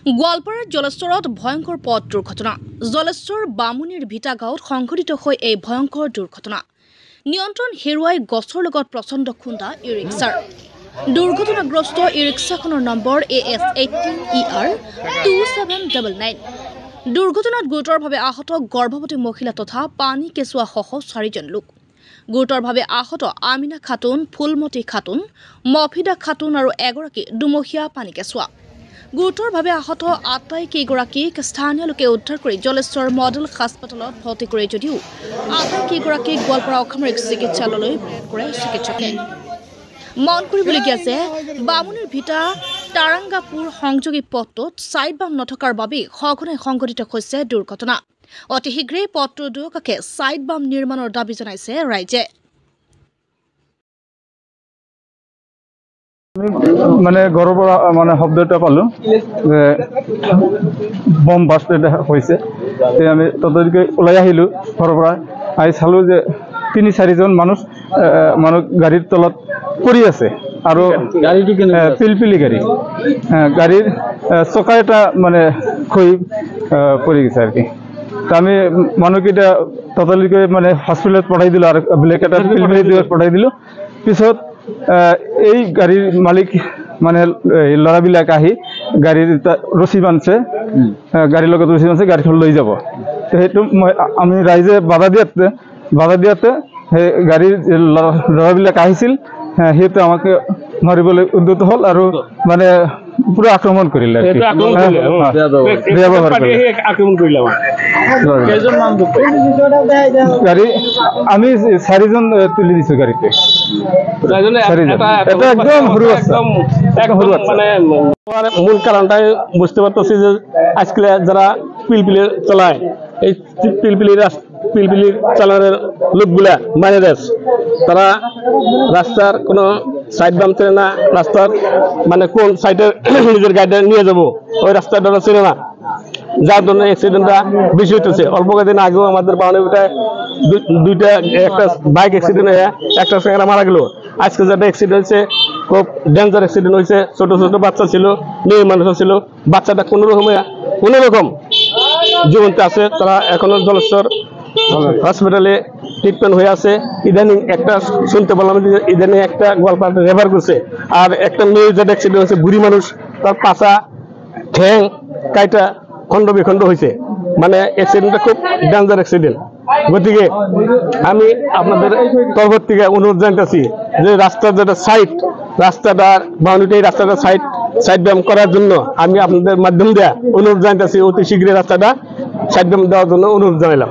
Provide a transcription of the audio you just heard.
গোৱালপাৰাৰ জলেশ্বৰত ভয়ংকৰ পথ দুৰ্ঘটনা। জলেশ্বৰ বামুণীৰ ভিটা গাঁৱত সংঘটিত হৈ এই ভয়ংকৰ দুৰ্ঘটনা। নিয়ন্ত্ৰণ হেৰুৱাই গছৰ লগত প্ৰচণ্ড খুন্দা ই ৰিক্সাৰ। দুৰ্ঘটনাগ্ৰস্ত ই ৰিক্সাখনৰ নম্বৰ AS 18ER 2799। দুৰ্ঘটনাত গুৰুতৰভাৱে আহত গৰ্ভৱতী মহিলা তথা পানী কেঁচুৱাসহ 4জন লোক। গুৰুতৰভাৱে আহত আমিনা খাতুন, ফুলমতী খাতুন, মফিদা খাতুন আৰু এগৰাকী দুমহীয়া পানী কেঁচুৱা। গুৰুতৰভাৱে আহত আটাইকেইগৰাকীক স্থানীয় লোকে উদ্ধাৰ কৰি জলেশ্বৰ মডেল হাস্পতালত ভৰ্তি কৰে যদিও আটাইকেইগৰাকীক গোৱালপাৰা অসামৰিক চিকিৎসালয়লৈ প্ৰেৰণ কৰে চিকিৎসকে। মন কৰিবলগীয়া যে বামুণীৰ ভিটা তাৰাংগাপুৰ সংযোগী পথটোত ছাইড বাম নথকাৰ বাবেই সঘনাই সংঘটিত হৈছে দুৰ্ঘটনা। অতি শীঘ্ৰেই পথটোৰ দুয়োকাষে ছাইড বাম নিৰ্মাণৰ দাবী জনাইছে ৰাইজে। মানে ঘৰৰ পৰা মানে শব্দ এটা পালোঁ যে বম বাষ্ট এটা হৈছে। আমি ততকৈ ওলাই আহিলোঁ ঘৰৰ পৰা, আহি চালোঁ যে 3-4জন মানুহ গাড়ীৰ তলত পৰি আছে আৰু পিলপিলি গাড়ীৰ চকা এটা মানে খৈ পৰি গৈছে আৰু কি। আমি মানুহকেইটা ততলৈকে মানে হস্পিটেলত পঠাই দিলোঁ আৰু বেলেগ এটা পিলপিলি পঠাই দিলোঁ। পিছত এই গাড়ীৰ মালিক মানে ল'ৰাবিলাক আহি গাড়ীৰ ৰছী বান্ধছে, গাড়ীৰ লগত ৰছী বান্ধছে, গাড়ীখন লৈ যাব। সেইটো আমি ৰাইজে বাধা দিয়াতে সেই গাড়ীৰ ল'ৰাবিলাক আহিছিল, সিহঁতে আমাকে মাৰিবলৈ উদ্যত হ'ল আৰু মানে পুৰা আক্ৰমণ কৰিলে। গাড়ী আমি 4জন তুলি দিছোঁ গাড়ীতে। মূল কারণটাই বুঝতে পারতেছি যে আজকে যারা পিলপিলি চালায়, এই পিলপিলি চালানোর লোকগুলা মাইনাস, তারা রাস্তার কোনো সাইড বাম চেনে না, রাস্তার মানে কোন সাইডে নিজের গাড়িটা নিয়ে যাব ওই রাস্তাটা চেনে না, যার জন্য অ্যাক্সিডেন্টটা বেশি হইতেছে। অল্প কয়েকদিন আগেও আমাদের বাউন্ডারিটায় একটা বাইক অ্যাক্সিডেন্ট হয়ে একটা সেখানে মারা গেল। আজকে যেটা অ্যাক্সিডেন্ট হয়েছে খুব ডেঞ্জার অ্যাক্সিডেন্ট হয়েছে, ছোট ছোট বাচ্চা ছিল, মেয়ে মানুষ ছিল, বাচ্চাটা কোনো রকম জীবন্ত আছে। তারা এখনো জলেশ্বর হসপিটালে ট্রিটমেন্ট হয়ে আছে। ইদানিং একটা শুনতে পেলাম যে ইদানিং একটা গোয়ালপাড়া রেফার করছে। আর একটা মেয়ে যেটা অ্যাক্সিডেন্ট হয়েছে, বুড়ি মানুষ, তার পাছা ঠ্যাং কাইটা খণ্ড বিখণ্ড হয়েছে। মানে অ্যাক্সিডেন্টটা খুব ডেঞ্জার অ্যাক্সিডেন্ট। গতিকে আমি আপনাদের তরফ থেকে অনুরোধ জানাচ্ছি যে রাস্তার যেটা রাস্তাটার বাউন্ডারি, রাস্তাটা সাইড ব্যায়াম করার জন্য আমি আপনাদের মাধ্যম দিয়ে অনুরোধ জানাচ্ছি, অতি শীঘ্রই রাস্তাটা সাইড ব্যায়াম দেওয়ার জন্য অনুরোধ জানাইলাম।